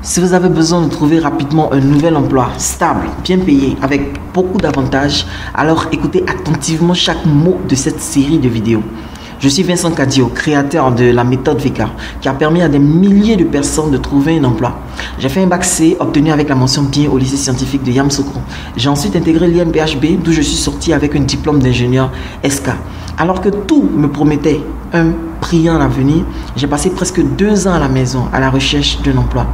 Si vous avez besoin de trouver rapidement un nouvel emploi stable, bien payé, avec beaucoup d'avantages, alors écoutez attentivement chaque mot de cette série de vidéos. Je suis Vincent Cadio, créateur de la méthode VK, qui a permis à des milliers de personnes de trouver un emploi. J'ai fait un bac C obtenu avec la mention bien au lycée scientifique de Yamoussoukro. J'ai ensuite intégré l'INPHB, d'où je suis sorti avec un diplôme d'ingénieur SK. Alors que tout me promettait un brillant avenir, j'ai passé presque 2 ans à la maison à la recherche d'un emploi.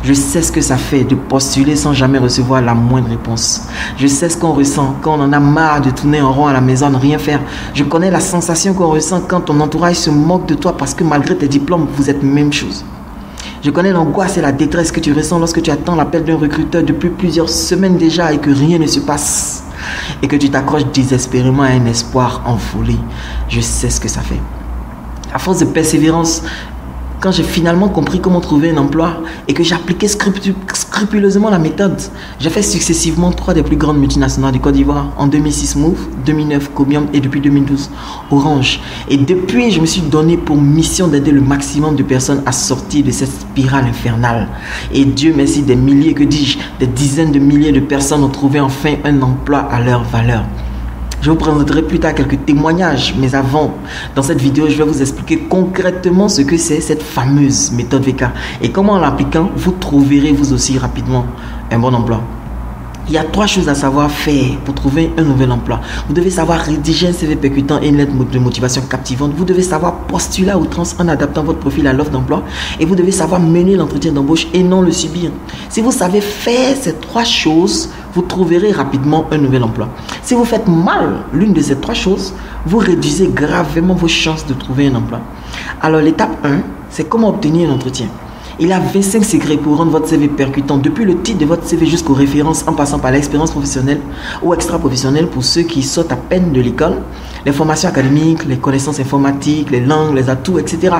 Je sais ce que ça fait de postuler sans jamais recevoir la moindre réponse. Je sais ce qu'on ressent quand on en a marre de tourner en rond à la maison, à ne rien faire. Je connais la sensation qu'on ressent quand ton entourage se moque de toi parce que malgré tes diplômes, vous êtes même chose. Je connais l'angoisse et la détresse que tu ressens lorsque tu attends l'appel d'un recruteur depuis plusieurs semaines déjà et que rien ne se passe. Et que tu t'accroches désespérément à un espoir envolé. Je sais ce que ça fait. À force de persévérance, quand j'ai finalement compris comment trouver un emploi et que j'ai appliqué scrupuleusement la méthode, j'ai fait successivement 3 des plus grandes multinationales du Côte d'Ivoire. En 2006 Move, 2009 Cobium et depuis 2012 Orange. Et depuis, je me suis donné pour mission d'aider le maximum de personnes à sortir de cette spirale infernale. Et Dieu merci, des milliers, que dis-je, des dizaines de milliers de personnes ont trouvé enfin un emploi à leur valeur. Je vous présenterai plus tard quelques témoignages, mais avant, dans cette vidéo, je vais vous expliquer concrètement ce que c'est cette fameuse méthode VK et comment en l'appliquant, vous trouverez vous aussi rapidement un bon emploi. Il y a 3 choses à savoir faire pour trouver un nouvel emploi. Vous devez savoir rédiger un CV percutant et une lettre de motivation captivante. Vous devez savoir postuler à outrance en adaptant votre profil à l'offre d'emploi. Et vous devez savoir mener l'entretien d'embauche et non le subir. Si vous savez faire ces 3 choses, vous trouverez rapidement un nouvel emploi. Si vous faites mal l'une de ces 3 choses, vous réduisez gravement vos chances de trouver un emploi. Alors l'étape 1, c'est comment obtenir un entretien. Il y a 25 secrets pour rendre votre CV percutant, depuis le titre de votre CV jusqu'aux références, en passant par l'expérience professionnelle ou extra-professionnelle pour ceux qui sortent à peine de l'école, les formations académiques, les connaissances informatiques, les langues, les atouts, etc.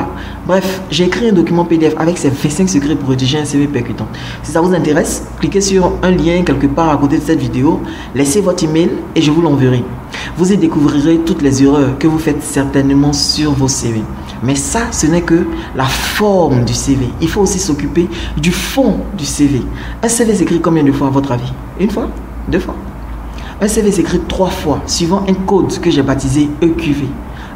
Bref, j'ai écrit un document PDF avec ces 25 secrets pour rédiger un CV percutant. Si ça vous intéresse, cliquez sur un lien quelque part à côté de cette vidéo, laissez votre email et je vous l'enverrai. Vous y découvrirez toutes les erreurs que vous faites certainement sur vos CV. Mais ça, ce n'est que la forme du CV. Il faut aussi s'occuper du fond du CV. Un CV s'écrit combien de fois à votre avis? 1 fois? 2 fois? Un CV s'écrit 3 fois, suivant un code que j'ai baptisé EQV.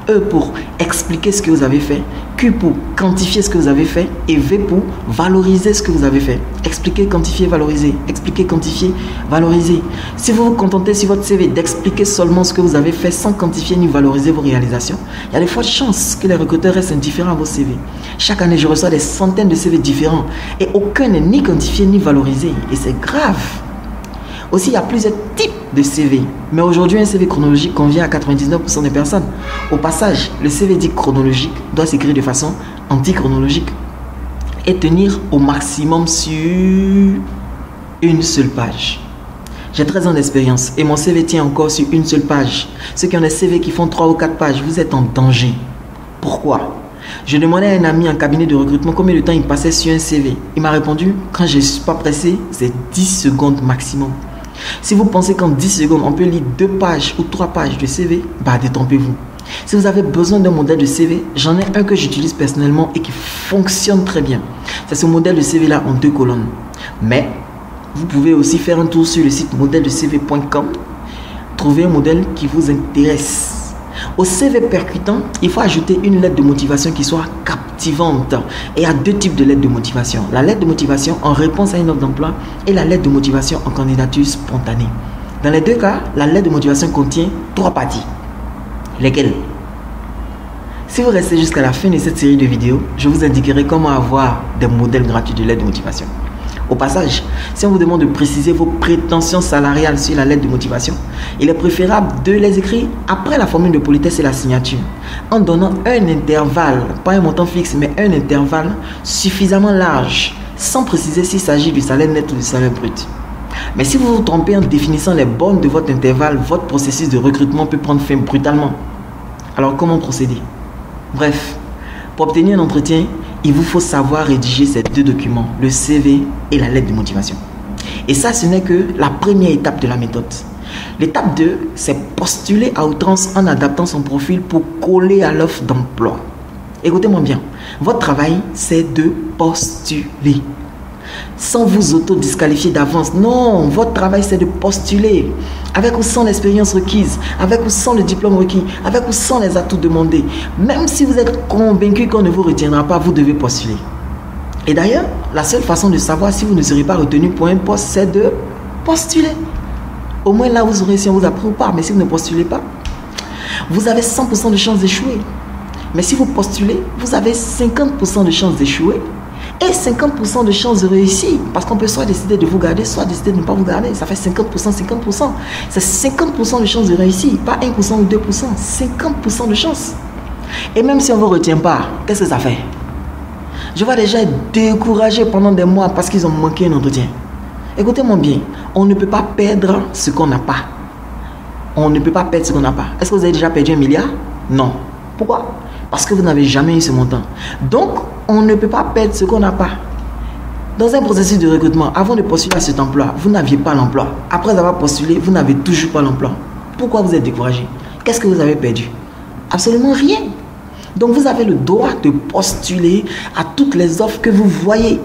E pour expliquer ce que vous avez fait, Q pour quantifier ce que vous avez fait et V pour valoriser ce que vous avez fait. Expliquer, quantifier, valoriser. Expliquer, quantifier, valoriser. Si vous vous contentez sur votre CV d'expliquer seulement ce que vous avez fait sans quantifier ni valoriser vos réalisations, il y a de fortes chances que les recruteurs restent indifférents à vos CV. Chaque année, je reçois des centaines de CV différents et aucun n'est ni quantifié ni valorisé. Et c'est grave. Aussi, il y a plusieurs types de CV. Mais aujourd'hui, un CV chronologique convient à 99% des personnes. Au passage, le CV dit chronologique doit s'écrire de façon antichronologique et tenir au maximum sur une seule page. J'ai 13 ans d'expérience et mon CV tient encore sur une seule page. Ceux qui ont des CV qui font 3 ou 4 pages, vous êtes en danger. Pourquoi? Je demandais à un ami en cabinet de recrutement combien de temps il passait sur un CV. Il m'a répondu, quand je ne suis pas pressé, c'est 10 secondes maximum. Si vous pensez qu'en 10 secondes, on peut lire 2 pages ou 3 pages de CV, bah détrompez-vous. Si vous avez besoin d'un modèle de CV, j'en ai un que j'utilise personnellement et qui fonctionne très bien. C'est ce modèle de CV là en 2 colonnes. Mais vous pouvez aussi faire un tour sur le site modeldecv.com, trouver un modèle qui vous intéresse. Au CV percutant, il faut ajouter une lettre de motivation qui soit captivante. Et il y a 2 types de lettres de motivation. La lettre de motivation en réponse à une offre d'emploi et la lettre de motivation en candidature spontanée. Dans les 2 cas, la lettre de motivation contient 3 parties. Lesquelles? Si vous restez jusqu'à la fin de cette série de vidéos, je vous indiquerai comment avoir des modèles gratuits de lettres de motivation. Au passage, si on vous demande de préciser vos prétentions salariales sur la lettre de motivation, il est préférable de les écrire après la formule de politesse et la signature, en donnant un intervalle, pas un montant fixe, mais un intervalle suffisamment large, sans préciser s'il s'agit du salaire net ou du salaire brut. Mais si vous vous trompez en définissant les bornes de votre intervalle, votre processus de recrutement peut prendre fin brutalement. Alors comment procéder? Bref, pour obtenir un entretien, il vous faut savoir rédiger ces 2 documents, le CV et la lettre de motivation. Et ça, ce n'est que la première étape de la méthode. L'étape 2, c'est postuler à outrance en adaptant son profil pour coller à l'offre d'emploi. Écoutez-moi bien, votre travail, c'est de postuler. sans vous auto-disqualifier d'avance. Non, votre travail c'est de postuler, avec ou sans l'expérience requise, avec ou sans le diplôme requis, avec ou sans les atouts demandés. Même si vous êtes convaincu qu'on ne vous retiendra pas, vous devez postuler. Et d'ailleurs, la seule façon de savoir si vous ne serez pas retenu pour un poste, c'est de postuler. Au moins là, vous aurez si on vous a pris ou pas. Mais si vous ne postulez pas, vous avez 100% de chances d'échouer. Mais si vous postulez, vous avez 50% de chances d'échouer et 50% de chances de réussir. Parce qu'on peut soit décider de vous garder, soit décider de ne pas vous garder. Ça fait 50%, 50%. C'est 50% de chances de réussir, pas 1% ou 2%. 50% de chances. Et même si on ne vous retient pas, qu'est-ce que ça fait? Je vois des gens être découragés pendant des mois parce qu'ils ont manqué un entretien. Écoutez-moi bien, on ne peut pas perdre ce qu'on n'a pas. On ne peut pas perdre ce qu'on n'a pas. Est-ce que vous avez déjà perdu 1 milliard? Non. Pourquoi? Parce que vous n'avez jamais eu ce montant. Donc, on ne peut pas perdre ce qu'on n'a pas. Dans un processus de recrutement, avant de postuler à cet emploi, vous n'aviez pas l'emploi. Après avoir postulé, vous n'avez toujours pas l'emploi. Pourquoi vous êtes découragé? Qu'est-ce que vous avez perdu? Absolument rien. Donc, vous avez le droit de postuler à toutes les offres que vous voyez.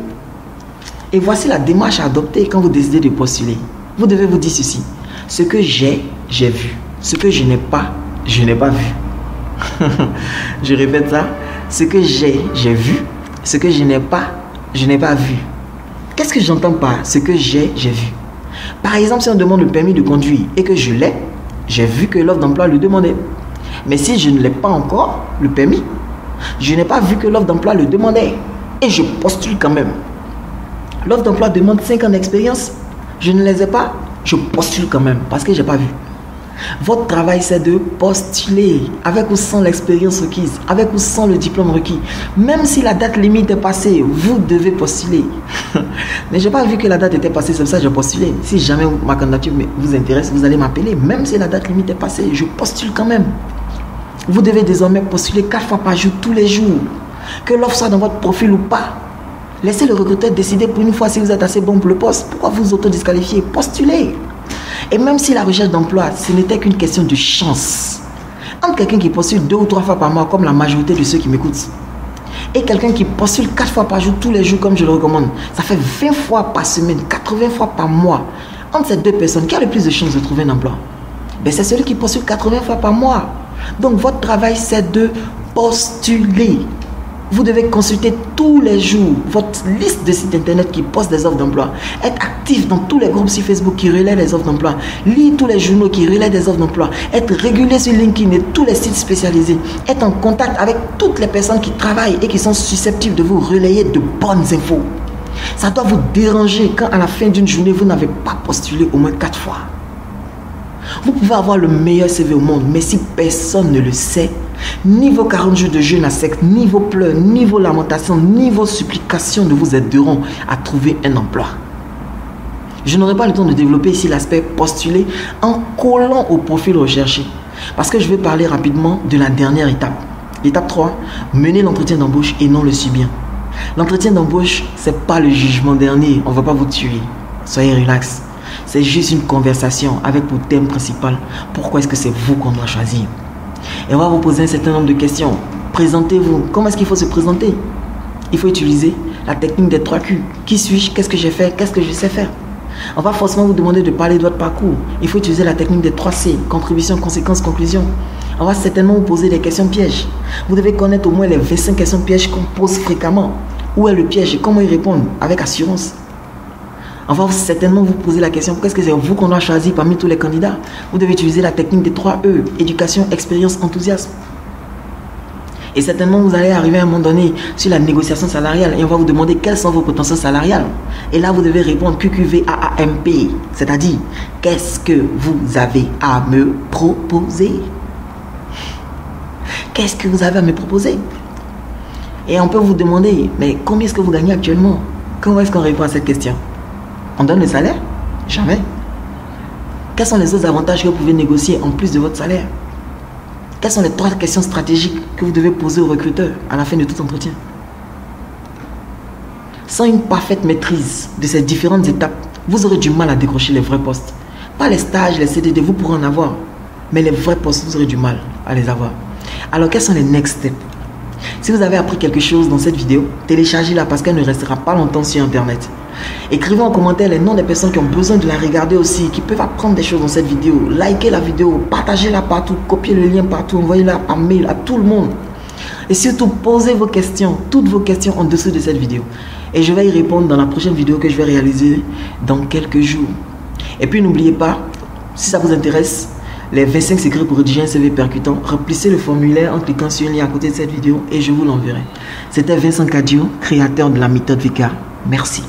Et voici la démarche à adopter quand vous décidez de postuler. Vous devez vous dire ceci. Ce que j'ai vu. Ce que je n'ai pas, je n'ai pas vu. Je répète ça. Ce que j'ai vu. Ce que je n'ai pas vu. Qu'est-ce que j'entends par ce que j'ai vu? Par exemple, si on demande le permis de conduire et que je l'ai, j'ai vu que l'offre d'emploi le demandait. Mais si je ne l'ai pas encore, le permis, je n'ai pas vu que l'offre d'emploi le demandait. Et je postule quand même. L'offre d'emploi demande 5 ans d'expérience. Je ne les ai pas. Je postule quand même parce que je n'ai pas vu. Votre travail, c'est de postuler avec ou sans l'expérience requise, avec ou sans le diplôme requis. Même si la date limite est passée, vous devez postuler. Mais je n'ai pas vu que la date était passée, c'est pour ça que j'ai postulé. Si jamais ma candidature vous intéresse, vous allez m'appeler. Même si la date limite est passée, je postule quand même. Vous devez désormais postuler 4 fois par jour, tous les jours. Que l'offre soit dans votre profil ou pas. Laissez le recruteur décider pour une fois si vous êtes assez bon pour le poste. Pourquoi vous auto-disqualifiez? Postulez. Et même si la recherche d'emploi, ce n'était qu'une question de chance. Entre quelqu'un qui postule 2 ou 3 fois par mois, comme la majorité de ceux qui m'écoutent, et quelqu'un qui postule 4 fois par jour, tous les jours, comme je le recommande, ça fait 20 fois par semaine, 80 fois par mois. Entre ces 2 personnes, qui a le plus de chances de trouver un emploi? Ben, c'est celui qui postule 80 fois par mois. Donc, votre travail, c'est de postuler. Vous devez consulter tous les jours votre liste de sites internet qui postent des offres d'emploi. Être actif dans tous les groupes sur Facebook qui relaient les offres d'emploi. Lire tous les journaux qui relaient des offres d'emploi. Être régulier sur LinkedIn et tous les sites spécialisés. Être en contact avec toutes les personnes qui travaillent et qui sont susceptibles de vous relayer de bonnes infos. Ça doit vous déranger quand à la fin d'une journée, vous n'avez pas postulé au moins 4 fois. Vous pouvez avoir le meilleur CV au monde, mais si personne ne le sait, ni vos 40 jours de jeûne à sec, ni vos pleurs, ni vos lamentations, ni vos supplications ne vous aideront à trouver un emploi. Je n'aurai pas le temps de développer ici l'aspect postulé en collant au profil recherché. Parce que je vais parler rapidement de la dernière étape. L'étape 3, mener l'entretien d'embauche et non le subir. L'entretien d'embauche, ce n'est pas le jugement dernier. On ne va pas vous tuer. Soyez relax. C'est juste une conversation avec pour thème principal. Pourquoi est-ce que c'est vous qu'on doit choisir? Et on va vous poser un certain nombre de questions. Présentez-vous. Comment est-ce qu'il faut se présenter? Il faut utiliser la technique des 3 Q. Qui suis-je? Qu'est-ce que j'ai fait? Qu'est-ce que je sais faire? On va forcément vous demander de parler de votre parcours. Il faut utiliser la technique des 3 C. Contribution, conséquence, conclusion. On va certainement vous poser des questions pièges. Vous devez connaître au moins les 25 questions pièges qu'on pose fréquemment. Où est le piège et comment y répondre avec assurance? On va certainement vous poser la question, pourquoi est-ce que c'est vous qu'on doit choisir parmi tous les candidats? Vous devez utiliser la technique des 3 E, éducation, expérience, enthousiasme. Et certainement, vous allez arriver à un moment donné sur la négociation salariale et on va vous demander quelles sont vos potentiels salariales. Et là, vous devez répondre QQVAAMP, c'est-à-dire, qu'est-ce que vous avez à me proposer? Qu'est-ce que vous avez à me proposer? Et on peut vous demander, mais combien est-ce que vous gagnez actuellement? Comment est-ce qu'on répond à cette question? On donne le salaire? Jamais. Quels sont les autres avantages que vous pouvez négocier en plus de votre salaire? Quelles sont les 3 questions stratégiques que vous devez poser au recruteur à la fin de tout entretien? Sans une parfaite maîtrise de ces différentes étapes, vous aurez du mal à décrocher les vrais postes. Pas les stages, les CDD, vous pourrez en avoir. Mais les vrais postes, vous aurez du mal à les avoir. Alors, quels sont les next steps? Si vous avez appris quelque chose dans cette vidéo, téléchargez-la parce qu'elle ne restera pas longtemps sur Internet. Écrivez en commentaire les noms des personnes qui ont besoin de la regarder aussi, qui peuvent apprendre des choses dans cette vidéo. Likez la vidéo, partagez-la partout, copiez le lien partout, envoyez-la par mail à tout le monde. Et surtout, posez vos questions, toutes vos questions en dessous de cette vidéo. Et je vais y répondre dans la prochaine vidéo que je vais réaliser dans quelques jours. Et puis n'oubliez pas, si ça vous intéresse, les 25 secrets pour rédiger un CV percutant, remplissez le formulaire en cliquant sur le lien à côté de cette vidéo et je vous l'enverrai. C'était Vincent Cadio, créateur de la méthode VK. Merci.